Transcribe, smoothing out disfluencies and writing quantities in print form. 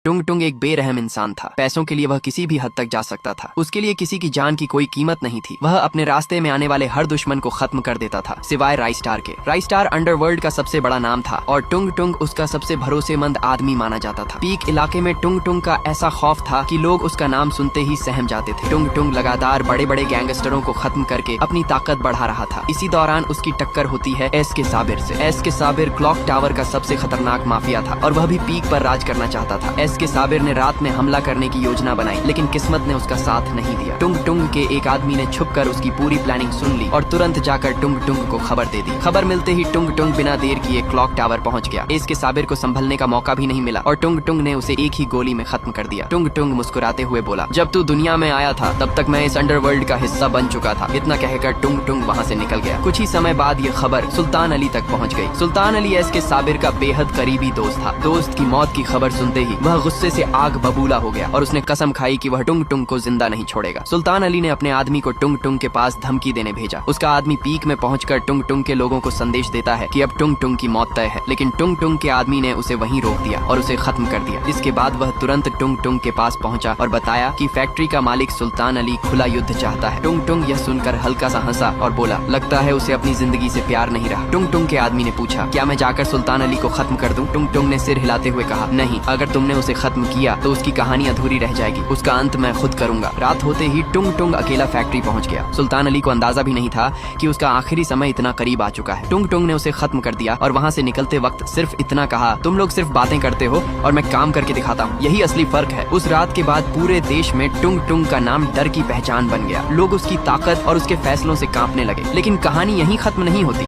टुंग टुंग एक बेरहम इंसान था। पैसों के लिए वह किसी भी हद तक जा सकता था। उसके लिए किसी की जान की कोई कीमत नहीं थी। वह अपने रास्ते में आने वाले हर दुश्मन को खत्म कर देता था, सिवाय राइस्टार के। राइस्टार अंडरवर्ल्ड का सबसे बड़ा नाम था और टुंग टुंग उसका सबसे भरोसेमंद आदमी माना जाता था। पीक इलाके में टुंग टुंग का ऐसा खौफ था कि लोग उसका नाम सुनते ही सहम जाते थे। टुंग टुंग लगातार बड़े बड़े गैंगस्टरों को खत्म करके अपनी ताकत बढ़ा रहा था। इसी दौरान उसकी टक्कर होती है एस के साबिर से। एस के साबिर क्लॉक टावर का सबसे खतरनाक माफिया था और वह भी पीक पर राज करना चाहता था। एस के साबिर ने रात में हमला करने की योजना बनाई, लेकिन किस्मत ने उसका साथ नहीं दिया। टुंग टुंग के एक आदमी ने छुपकर उसकी पूरी प्लानिंग सुन ली और तुरंत जाकर टुंग टुंग को खबर दे दी। खबर मिलते ही टुंग टुंग बिना देर किए क्लॉक टावर पहुंच गया। एस के साबिर को संभलने का मौका भी नहीं मिला और टुंग टुंग ने उसे एक ही गोली में खत्म कर दिया। टुंग टुंग मुस्कुराते हुए बोला, जब तू दुनिया में आया था तब तक मैं इस अंडरवर्ल्ड का हिस्सा बन चुका था। इतना कहकर टुंग टुंग वहाँ से निकल गया। कुछ ही समय बाद ये खबर सुल्तान अली तक पहुँच गई। सुल्तान अली एस के साबिर का बेहद करीबी दोस्त था। दोस्त की मौत की खबर सुनते ही वह गुस्से से आग बबूला हो गया और उसने कसम खाई कि वह टुंग टुंग को जिंदा नहीं छोड़ेगा। सुल्तान अली ने अपने आदमी को टुंग टुंग के पास धमकी देने भेजा। उसका आदमी पीक में पहुंचकर टुंग टुंग के लोगों को संदेश देता है कि अब टुंग टुंग की मौत तय है, लेकिन टुंग टुंग के आदमी ने उसे वहीं रोक दिया और उसे खत्म कर दिया। इसके बाद वह तुरंत टुंग टुंग के पास पहुंचा और बताया कि फैक्ट्री का मालिक सुल्तान अली खुला युद्ध चाहता है। टुंग टुंग यह सुनकर हल्का सा हंसा और बोला, लगता है उसे अपनी जिंदगी से प्यार नहीं रहा। टुंग टुंग के आदमी ने पूछा, क्या मैं जाकर सुल्तान अली को खत्म कर दूं? टुंग टुंग ने सिर हिलाते हुए कहा, नहीं, अगर तुमने उसे खत्म किया तो उसकी कहानी अधूरी रह जाएगी। उसका अंत मैं खुद करूंगा। रात होते ही टुंग टुंग अकेला फैक्ट्री पहुंच गया। सुल्तान अली को अंदाजा भी नहीं था कि उसका आखिरी समय इतना करीब आ चुका है। टुंग टुंग ने उसे खत्म कर दिया और वहां से निकलते वक्त सिर्फ इतना कहा, तुम लोग सिर्फ बातें करते हो और मैं काम करके दिखाता हूँ। यही असली फर्क है। उस रात के बाद पूरे देश में टुंग टुंग का नाम डर की पहचान बन गया। लोग उसकी ताकत और उसके फैसलों से कांपने लगे। लेकिन कहानी यहीं खत्म नहीं होती।